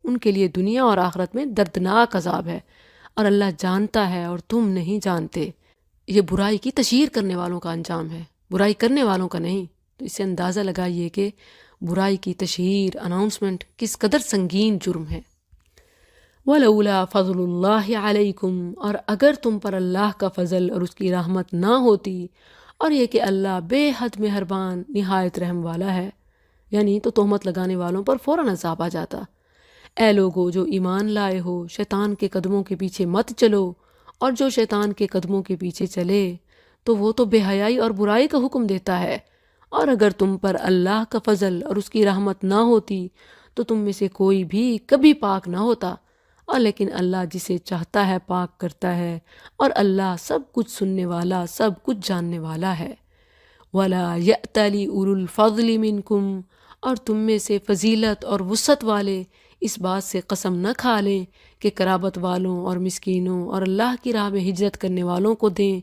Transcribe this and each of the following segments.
ان کے لیے دنیا اور آخرت میں دردناک عذاب ہے، اور اللہ جانتا ہے اور تم نہیں جانتے۔ یہ برائی کی تشہیر کرنے والوں کا انجام ہے، برائی کرنے والوں کا نہیں۔ تو اس سے اندازہ لگائیے کہ برائی کی تشہیر، اناؤنسمنٹ کس قدر سنگین جرم ہے۔ وَلَوْلَا فَضْلُ اللَّهِ عَلَيْكُمْ، اور اگر تم پر اللہ کا فضل اور اس کی رحمت نہ ہوتی، اور یہ کہ اللہ بے حد مہربان نہایت رحم والا ہے، یعنی تو تہمت لگانے والوں پر فوراً عذاب آ جاتا۔ اے لوگو جو ایمان لائے ہو، شیطان کے قدموں کے پیچھے مت چلو، اور جو شیطان کے قدموں کے پیچھے چلے تو وہ تو بے حیائی اور برائی کا حکم دیتا ہے۔ اور اگر تم پر اللہ کا فضل اور اس کی رحمت نہ ہوتی تو تم میں سے کوئی بھی کبھی پاک نہ ہوتا، اور لیکن اللہ جسے چاہتا ہے پاک کرتا ہے، اور اللہ سب کچھ سننے والا، سب کچھ جاننے والا ہے۔ وَلَا يَأْتَلِ أُولُو الْفَضْلِ مِنْكُمْ، اور تم میں سے فضیلت اور وسعت والے اس بات سے قسم نہ کھا لیں کہ قرابت والوں اور مسکینوں اور اللہ کی راہ میں ہجرت کرنے والوں کو دیں،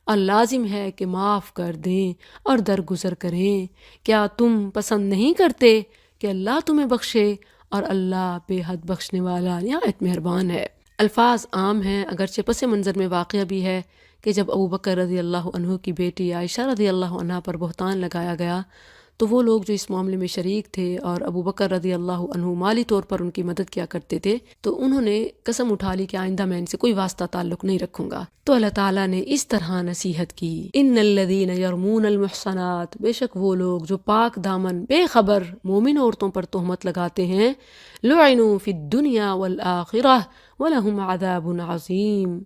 اور لازم ہے کہ معاف کر دیں اور درگزر کریں۔ کیا تم پسند نہیں کرتے کہ اللہ تمہیں بخشے، اور اللہ بے حد بخشنے والا نہایت مہربان ہے۔ الفاظ عام ہیں، اگرچہ پس منظر میں واقعہ بھی ہے کہ جب ابوبکر رضی اللہ عنہ کی بیٹی عائشہ رضی اللہ عنہ پر بہتان لگایا گیا تو وہ لوگ جو اس معاملے میں شریک تھے اور ابوبکر رضی اللہ عنہ مالی طور پر ان کی مدد کیا کرتے تھے، تو انہوں نے قسم اٹھا لی کہ آئندہ میں ان سے کوئی واسطہ تعلق نہیں رکھوں گا۔ تو اللہ تعالیٰ نے اس طرح نصیحت کی، ان الذین یرمون المحصنات، بے شک وہ لوگ جو پاک دامن بے خبر مومن عورتوں پر تہمت لگاتے ہیں، لعنوا فی الدنیا والآخرہ ولہم عذاب عظیم،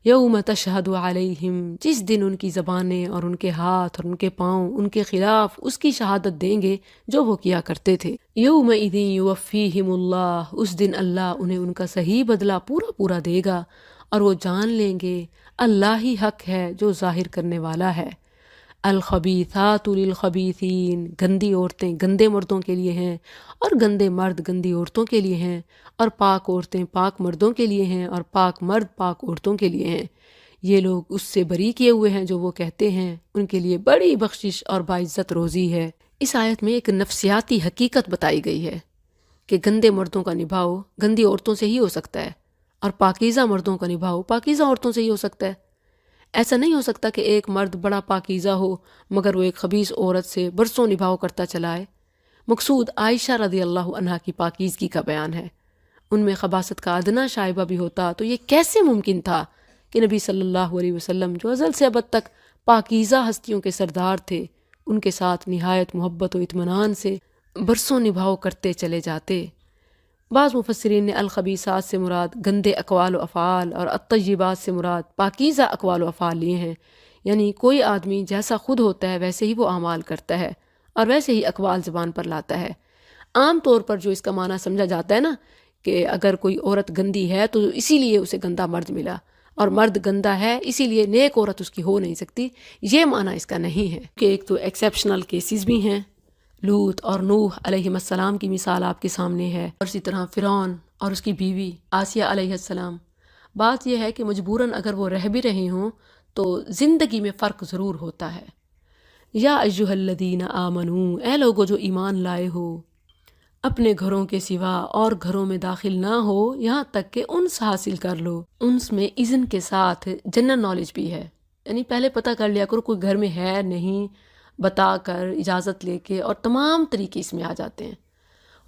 یوم تشہد علیہم، جس دن ان کی زبانیں اور ان کے ہاتھ اور ان کے پاؤں ان کے خلاف اس کی شہادت دیں گے جو وہ کیا کرتے تھے۔ یومئذ یوفیہم اللہ، اس دن اللہ انہیں ان کا صحیح بدلہ پورا پورا دے گا، اور وہ جان لیں گے اللہ ہی حق ہے جو ظاہر کرنے والا ہے۔ الخبیثات للخبیثین، گندی عورتیں گندے مردوں کے لیے ہیں، اور گندے مرد گندی عورتوں کے لیے ہیں، اور پاک عورتیں پاک مردوں کے لیے ہیں، اور پاک مرد پاک عورتوں کے لیے ہیں۔ یہ لوگ اس سے بری کیے ہوئے ہیں جو وہ کہتے ہیں، ان کے لیے بڑی بخشش اور باعزت روزی ہے۔ اس آیت میں ایک نفسیاتی حقیقت بتائی گئی ہے کہ گندے مردوں کا نبھاؤ گندی عورتوں سے ہی ہو سکتا ہے، اور پاکیزہ مردوں کا نبھاؤ پاکیزہ عورتوں سے ہی ہو سکتا ہے۔ ایسا نہیں ہو سکتا کہ ایک مرد بڑا پاکیزہ ہو مگر وہ ایک خبیث عورت سے برسوں نبھاؤ کرتا چلا ہے۔ مقصود عائشہ رضی اللہ عنہا کی پاکیزگی کا بیان ہے۔ ان میں خباثت کا ادنا شائبہ بھی ہوتا تو یہ کیسے ممکن تھا کہ نبی صلی اللہ علیہ وسلم جو ازل سے ابد تک پاکیزہ ہستیوں کے سردار تھے، ان کے ساتھ نہایت محبت و اطمینان سے برسوں نبھاؤ کرتے چلے جاتے۔ بعض مفسرین نے الخبیثات سے مراد گندے اقوال و افعال اور الطیبات سے مراد پاکیزہ اقوال و افعال لیے ہیں، یعنی کوئی آدمی جیسا خود ہوتا ہے ویسے ہی وہ اعمال کرتا ہے اور ویسے ہی اقوال زبان پر لاتا ہے۔ عام طور پر جو اس کا معنی سمجھا جاتا ہے نا کہ اگر کوئی عورت گندی ہے تو اسی لیے اسے گندا مرد ملا، اور مرد گندا ہے اسی لیے نیک عورت اس کی ہو نہیں سکتی، یہ معنی اس کا نہیں ہے۔ کہ ایک تو ایکسیپشنل کیسز بھی ہیں، لوط اور نوح علیہ السلام کی مثال آپ کے سامنے ہے، اور اسی طرح فرعون اور اس کی بیوی آسیہ علیہ السلام۔ بات یہ ہے کہ مجبوراً اگر وہ رہ بھی رہے ہوں تو زندگی میں فرق ضرور ہوتا ہے۔ یا ایھا الذین آمنوا، اے لوگو جو ایمان لائے ہو، اپنے گھروں کے سوا اور گھروں میں داخل نہ ہو یہاں تک کہ انس حاصل کر لو۔ انس میں اذن کے ساتھ جنرل نالج بھی ہے، یعنی پہلے پتہ کر لیا کرو کوئی گھر میں ہے نہیں، بتا کر اجازت لے کے، اور تمام طریقے اس میں آ جاتے ہیں۔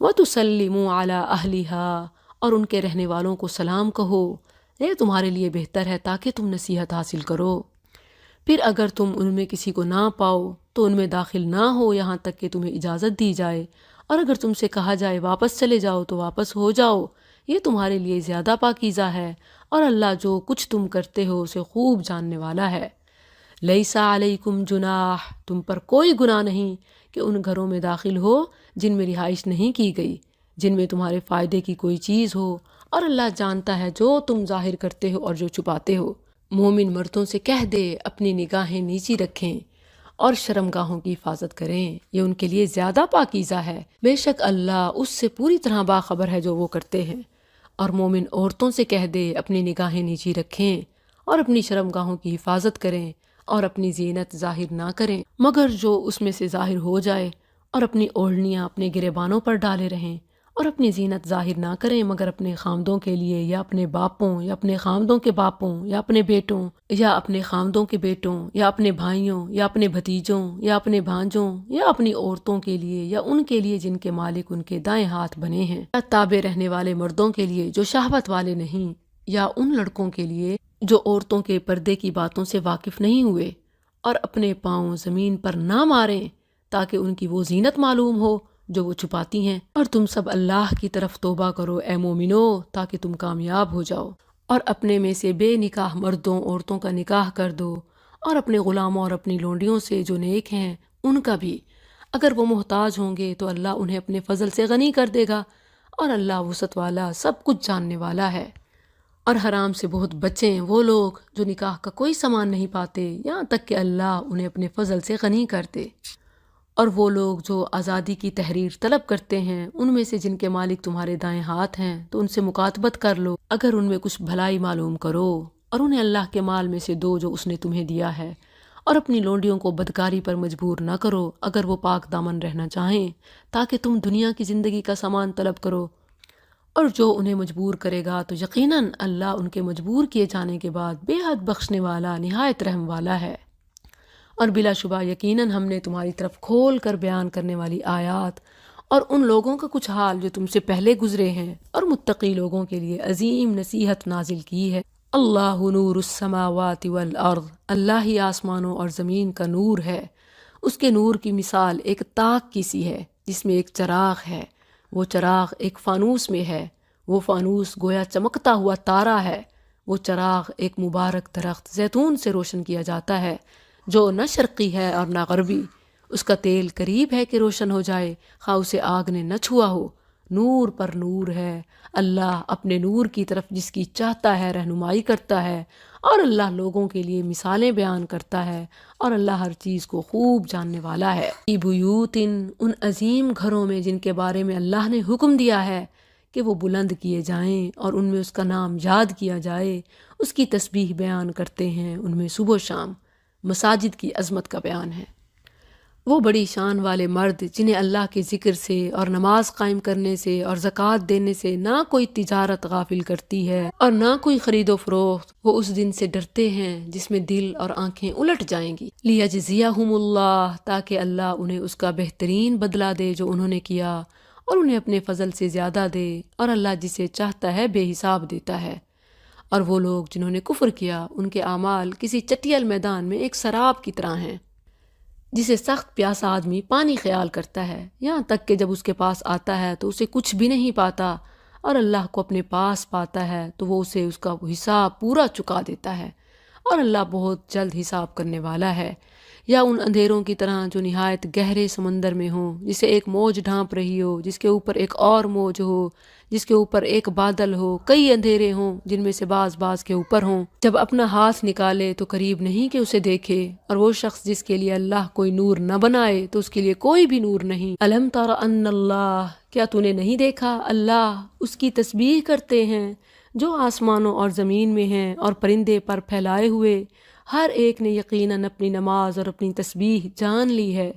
وَتُسَلِّمُوا عَلَىٰ أَهْلِهَا، اور ان کے رہنے والوں کو سلام کہو، یہ تمہارے لیے بہتر ہے تاکہ تم نصیحت حاصل کرو۔ پھر اگر تم ان میں کسی کو نہ پاؤ تو ان میں داخل نہ ہو یہاں تک کہ تمہیں اجازت دی جائے، اور اگر تم سے کہا جائے واپس چلے جاؤ تو واپس ہو جاؤ، یہ تمہارے لیے زیادہ پاکیزہ ہے، اور اللہ جو کچھ تم کرتے ہو اسے خوب جاننے والا ہے۔ لیس علیکم جناح، تم پر کوئی گناہ نہیں کہ ان گھروں میں داخل ہو جن میں رہائش نہیں کی گئی، جن میں تمہارے فائدے کی کوئی چیز ہو، اور اللہ جانتا ہے جو تم ظاہر کرتے ہو اور جو چھپاتے ہو۔ مومن مردوں سے کہہ دے اپنی نگاہیں نیچی رکھیں اور شرمگاہوں کی حفاظت کریں، یہ ان کے لیے زیادہ پاکیزہ ہے، بے شک اللہ اس سے پوری طرح باخبر ہے جو وہ کرتے ہیں۔ اور مومن عورتوں سے کہہ دے اپنی نگاہیں نیچی رکھیں اور اپنی شرمگاہوں کی حفاظت کریں اور اپنی زینت ظاہر نہ کریں مگر جو اس میں سے ظاہر ہو جائے، اور اپنی اوڑھنیاں اپنے گریبانوں پر ڈالے رہیں اور اپنی زینت ظاہر نہ کریں مگر اپنے خامدوں کے لیے، یا اپنے باپوں، یا اپنے خامدوں کے باپوں، یا اپنے بیٹوں، یا اپنے خامدوں کے بیٹوں، یا اپنے بھائیوں، یا اپنے بھتیجوں، یا اپنے بھانجوں، یا اپنی عورتوں کے لیے، یا ان کے لیے جن کے مالک ان کے دائیں ہاتھ بنے ہیں، یا تابع رہنے والے مردوں کے لیے جو شہوت والے نہیں، یا ان لڑکوں کے لیے جو عورتوں کے پردے کی باتوں سے واقف نہیں ہوئے، اور اپنے پاؤں زمین پر نہ ماریں تاکہ ان کی وہ زینت معلوم ہو جو وہ چھپاتی ہیں۔ اور تم سب اللہ کی طرف توبہ کرو اے مومنو تاکہ تم کامیاب ہو جاؤ، اور اپنے میں سے بے نکاح مردوں عورتوں کا نکاح کر دو، اور اپنے غلاموں اور اپنی لونڈیوں سے جو نیک ہیں ان کا بھی، اگر وہ محتاج ہوں گے تو اللہ انہیں اپنے فضل سے غنی کر دے گا، اور اللہ وسعت والا سب کچھ جاننے والا ہے۔ اور حرام سے بہت بچیں وہ لوگ جو نکاح کا کوئی سامان نہیں پاتے یہاں تک کہ اللہ انہیں اپنے فضل سے غنی کر دے، اور وہ لوگ جو آزادی کی تحریر طلب کرتے ہیں ان میں سے جن کے مالک تمہارے دائیں ہاتھ ہیں تو ان سے مکاتبت کر لو اگر ان میں کچھ بھلائی معلوم کرو، اور انہیں اللہ کے مال میں سے دو جو اس نے تمہیں دیا ہے، اور اپنی لونڈیوں کو بدکاری پر مجبور نہ کرو اگر وہ پاک دامن رہنا چاہیں تاکہ تم دنیا کی زندگی کا سامان طلب کرو، اور جو انہیں مجبور کرے گا تو یقیناً اللہ ان کے مجبور کیے جانے کے بعد بے حد بخشنے والا نہایت رحم والا ہے۔ اور بلا شبہ یقیناً ہم نے تمہاری طرف کھول کر بیان کرنے والی آیات اور ان لوگوں کا کچھ حال جو تم سے پہلے گزرے ہیں اور متقی لوگوں کے لیے عظیم نصیحت نازل کی ہے۔ اللہ نور السماوات والارض، اللہ ہی آسمانوں اور زمین کا نور ہے۔ اس کے نور کی مثال ایک تاک کی سی ہے جس میں ایک چراغ ہے، وہ چراغ ایک فانوس میں ہے، وہ فانوس گویا چمکتا ہوا تارا ہے، وہ چراغ ایک مبارک درخت زیتون سے روشن کیا جاتا ہے جو نہ شرقی ہے اور نہ غربی، اس کا تیل قریب ہے کہ روشن ہو جائے خواہ اسے آگ نے نہ چھوا ہو، نور پر نور ہے۔ اللہ اپنے نور کی طرف جس کی چاہتا ہے رہنمائی کرتا ہے، اور اللہ لوگوں کے لیے مثالیں بیان کرتا ہے، اور اللہ ہر چیز کو خوب جاننے والا ہے۔ فی بیوت، ان عظیم گھروں میں جن کے بارے میں اللہ نے حکم دیا ہے کہ وہ بلند کیے جائیں اور ان میں اس کا نام یاد کیا جائے، اس کی تسبیح بیان کرتے ہیں ان میں صبح و شام۔ مساجد کی عظمت کا بیان ہے۔ وہ بڑی شان والے مرد جنہیں اللہ کے ذکر سے اور نماز قائم کرنے سے اور زکوٰۃ دینے سے نہ کوئی تجارت غافل کرتی ہے اور نہ کوئی خرید و فروخت، وہ اس دن سے ڈرتے ہیں جس میں دل اور آنکھیں الٹ جائیں گی۔ لیجزیہم اللہ، تاکہ اللہ انہیں اس کا بہترین بدلہ دے جو انہوں نے کیا، اور انہیں اپنے فضل سے زیادہ دے، اور اللہ جسے چاہتا ہے بے حساب دیتا ہے۔ اور وہ لوگ جنہوں نے کفر کیا ان کے اعمال کسی چٹیل میدان میں ایک سراب کی طرح ہیں جسے سخت پیاسا آدمی پانی خیال کرتا ہے، یہاں تک کہ جب اس کے پاس آتا ہے تو اسے کچھ بھی نہیں پاتا، اور اللہ کو اپنے پاس پاتا ہے تو وہ اسے اس کا حساب پورا چکا دیتا ہے، اور اللہ بہت جلد حساب کرنے والا ہے۔ یا ان اندھیروں کی طرح جو نہایت گہرے سمندر میں ہوں، جسے ایک موج ڈھانپ رہی ہو، جس کے اوپر ایک اور موج ہو، جس کے اوپر ایک بادل ہو، کئی اندھیرے ہوں جن میں سے بعض بعض کے اوپر ہوں، جب اپنا ہاتھ نکالے تو قریب نہیں کہ اسے دیکھے، اور وہ شخص جس کے لیے اللہ کوئی نور نہ بنائے تو اس کے لیے کوئی بھی نور نہیں۔ الم تر ان اللہ، کیا تو نے نہیں دیکھا اللہ اس کی تسبیح کرتے ہیں جو آسمانوں اور زمین میں ہیں اور پرندے پر پھیلائے ہوئے، ہر ایک نے یقیناً اپنی نماز اور اپنی تسبیح جان لی ہے،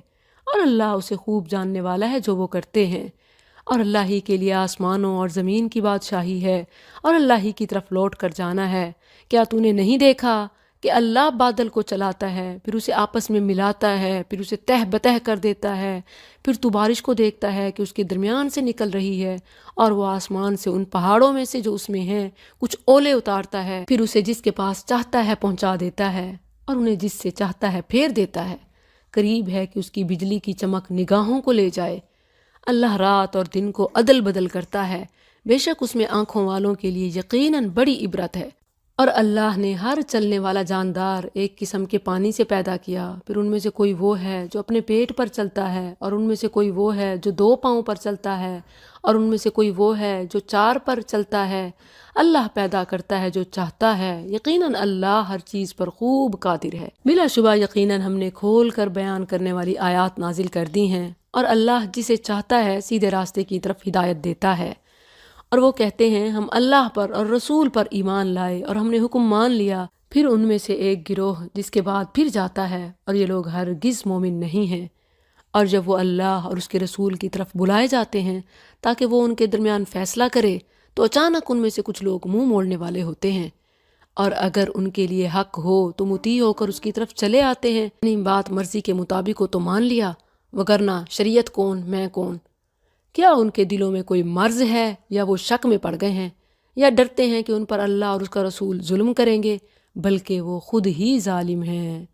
اور اللہ اسے خوب جاننے والا ہے جو وہ کرتے ہیں۔ اور اللہ ہی کے لیے آسمانوں اور زمین کی بادشاہی ہے، اور اللہ ہی کی طرف لوٹ کر جانا ہے۔ کیا تو نے نہیں دیکھا کہ اللہ بادل کو چلاتا ہے، پھر اسے آپس میں ملاتا ہے، پھر اسے تہ بتہ کر دیتا ہے، پھر تو بارش کو دیکھتا ہے کہ اس کے درمیان سے نکل رہی ہے، اور وہ آسمان سے ان پہاڑوں میں سے جو اس میں ہیں کچھ اولے اتارتا ہے، پھر اسے جس کے پاس چاہتا ہے پہنچا دیتا ہے، اور انہیں جس سے چاہتا ہے پھیر دیتا ہے۔ قریب ہے کہ اس کی بجلی کی چمک نگاہوں کو لے جائے۔ اللہ رات اور دن کو عدل بدل کرتا ہے، بے شک اس میں آنکھوں والوں کے لیے یقیناً بڑی عبرت ہے۔ اور اللہ نے ہر چلنے والا جاندار ایک قسم کے پانی سے پیدا کیا، پھر ان میں سے کوئی وہ ہے جو اپنے پیٹ پر چلتا ہے، اور ان میں سے کوئی وہ ہے جو 2 پاؤں پر چلتا ہے، اور ان میں سے کوئی وہ ہے جو 4 پر چلتا ہے۔ اللہ پیدا کرتا ہے جو چاہتا ہے، یقیناً اللہ ہر چیز پر خوب قادر ہے۔ بلا شبہ یقیناً ہم نے کھول کر بیان کرنے والی آیات نازل کر دی ہیں، اور اللہ جسے چاہتا ہے سیدھے راستے کی طرف ہدایت دیتا ہے۔ اور وہ کہتے ہیں ہم اللہ پر اور رسول پر ایمان لائے اور ہم نے حکم مان لیا، پھر ان میں سے ایک گروہ جس کے بعد پھر جاتا ہے، اور یہ لوگ ہرگز مومن نہیں ہیں۔ اور جب وہ اللہ اور اس کے رسول کی طرف بلائے جاتے ہیں تاکہ وہ ان کے درمیان فیصلہ کرے تو اچانک ان میں سے کچھ لوگ منہ موڑنے والے ہوتے ہیں، اور اگر ان کے لیے حق ہو تو مطیع ہو کر اس کی طرف چلے آتے ہیں، یعنی بات مرضی کے مطابق ہو تو مان لیا، وگرنہ شریعت کون میں کون۔ کیا ان کے دلوں میں کوئی مرض ہے یا وہ شک میں پڑ گئے ہیں یا ڈرتے ہیں کہ ان پر اللہ اور اس کا رسول ظلم کریں گے؟ بلکہ وہ خود ہی ظالم ہیں۔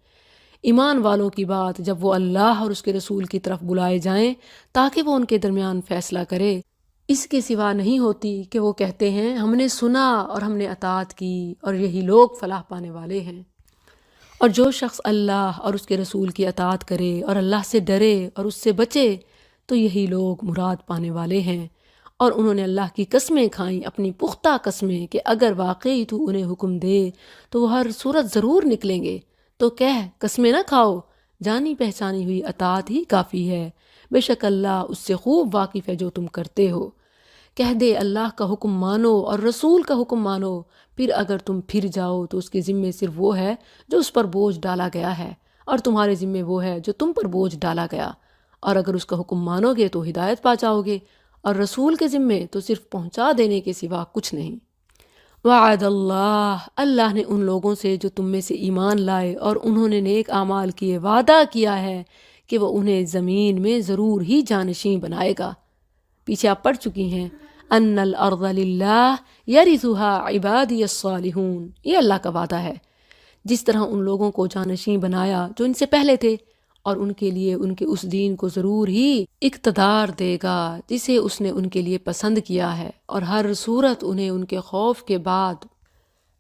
ایمان والوں کی بات جب وہ اللہ اور اس کے رسول کی طرف بلائے جائیں تاکہ وہ ان کے درمیان فیصلہ کرے، اس کے سوا نہیں ہوتی کہ وہ کہتے ہیں ہم نے سنا اور ہم نے اطاعت کی اور یہی لوگ فلاح پانے والے ہیں۔ اور جو شخص اللہ اور اس کے رسول کی اطاعت کرے اور اللہ سے ڈرے اور اس سے بچے تو یہی لوگ مراد پانے والے ہیں۔ اور انہوں نے اللہ کی قسمیں کھائیں، اپنی پختہ قسمیں، کہ اگر واقعی تو انہیں حکم دے تو وہ ہر صورت ضرور نکلیں گے۔ تو کہہ قسمیں نہ کھاؤ، جانی پہچانی ہوئی اطاعت ہی کافی ہے، بے شک اللہ اس سے خوب واقف ہے جو تم کرتے ہو۔ کہہ دے اللہ کا حکم مانو اور رسول کا حکم مانو، پھر اگر تم پھر جاؤ تو اس کے ذمے صرف وہ ہے جو اس پر بوجھ ڈالا گیا ہے، اور تمہارے ذمے وہ ہے جو تم پر بوجھ ڈالا گیا، اور اگر اس کا حکم مانو گے تو ہدایت پا جاؤ گے، اور رسول کے ذمے تو صرف پہنچا دینے کے سوا کچھ نہیں۔ وعد اللہ نے ان لوگوں سے جو تم میں سے ایمان لائے اور انہوں نے نیک اعمال کیے وعدہ کیا ہے کہ وہ انہیں زمین میں ضرور ہی جانشین بنائے گا۔ پیچھے آپ پڑھ چکی ہیں ان الارض للہ یرثها عبادی الصالحون، یہ اللہ کا وعدہ ہے۔ جس طرح ان لوگوں کو جانشین بنایا جو ان سے پہلے تھے، اور ان کے لیے ان کے اس دین کو ضرور ہی اقتدار دے گا جسے اس نے ان کے لیے پسند کیا ہے، اور ہر صورت انہیں ان کے خوف کے بعد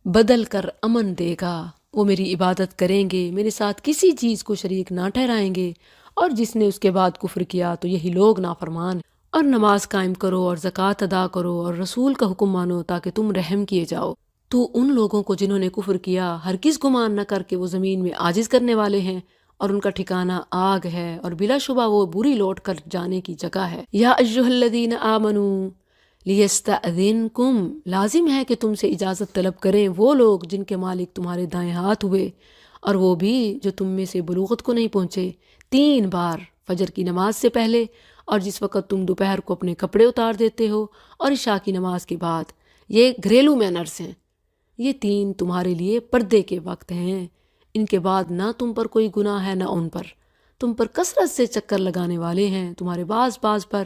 بدل کر امن دے گا۔ وہ میری عبادت کریں گے، میرے ساتھ کسی چیز کو شریک نہ ٹھہرائیں گے، اور جس نے اس کے بعد کفر کیا تو یہی لوگ نافرمان ہیں۔ اور نماز قائم کرو اور زکوٰۃ ادا کرو اور رسول کا حکم مانو تاکہ تم رحم کیے جاؤ۔ تو ان لوگوں کو جنہوں نے کفر کیا ہرگز گمان نہ کر کہ وہ زمین میں عاجز کرنے والے ہیں، اور ان کا ٹھکانہ آگ ہے، اور بلا شبہ وہ بری لوٹ کر جانے کی جگہ ہے۔ یا ایھا الذین آمنوا لیستأذنکم، لازم ہے کہ تم سے اجازت طلب کریں وہ لوگ جن کے مالک تمہارے دائیں ہاتھ ہوئے، اور وہ بھی جو تم میں سے بلوغت کو نہیں پہنچے، 3 بار، فجر کی نماز سے پہلے، اور جس وقت تم دوپہر کو اپنے کپڑے اتار دیتے ہو، اور عشاء کی نماز کے بعد۔ یہ گھریلو مینرز ہیں، یہ 3 تمہارے لیے پردے کے وقت ہیں۔ ان کے بعد نہ تم پر کوئی گناہ ہے نہ ان پر، تم پر کثرت سے چکر لگانے والے ہیں تمہارے بعض پر۔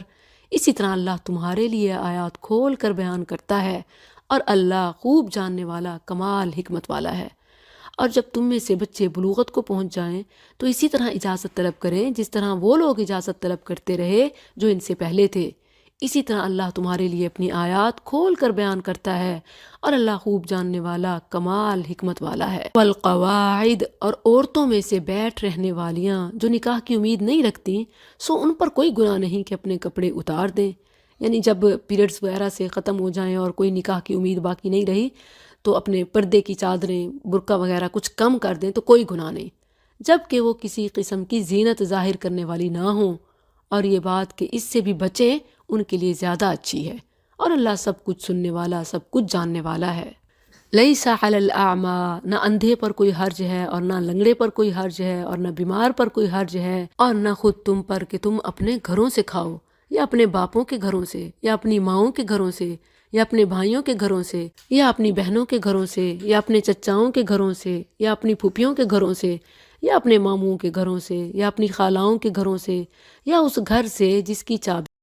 اسی طرح اللہ تمہارے لیے آیات کھول کر بیان کرتا ہے، اور اللہ خوب جاننے والا کمال حکمت والا ہے۔ اور جب تم میں سے بچے بلوغت کو پہنچ جائیں تو اسی طرح اجازت طلب کریں جس طرح وہ لوگ اجازت طلب کرتے رہے جو ان سے پہلے تھے۔ اسی طرح اللہ تمہارے لیے اپنی آیات کھول کر بیان کرتا ہے، اور اللہ خوب جاننے والا کمال حکمت والا ہے۔ والقواعد، اور عورتوں میں سے بیٹھ رہنے والیاں جو نکاح کی امید نہیں رکھتی، سو ان پر کوئی گناہ نہیں کہ اپنے کپڑے اتار دیں، یعنی جب پیریڈز وغیرہ سے ختم ہو جائیں اور کوئی نکاح کی امید باقی نہیں رہی تو اپنے پردے کی چادریں، برقع وغیرہ کچھ کم کر دیں تو کوئی گناہ نہیں، جب کہ وہ کسی قسم کی زینت ظاہر کرنے والی نہ ہوں، اور یہ بات کہ اس سے بھی بچیں ان کے لیے زیادہ اچھی ہے، اور اللہ سب کچھ سننے والا، سب کچھ جاننے والا ہے۔ لیس علی الاعمی، نہ اندھے پر کوئی حرج ہے اور نہ لنگڑے پر کوئی حرج ہے اور نہ بیمار پر کوئی حرج ہے، اور نہ خود تم پر کہ تم اپنے گھروں سے کھاؤ، یا اپنے باپوں کے گھروں سے، یا اپنی ماؤں کے گھروں سے، یا اپنے بھائیوں کے گھروں سے، یا اپنی بہنوں کے گھروں سے، یا اپنے چچاؤں کے گھروں سے، یا اپنی پھوپھیوں کے گھروں سے، یا اپنے ماموں کے گھروں سے، یا اپنی خالاؤں کے گھروں سے، یا اس گھر سے جس کی چابی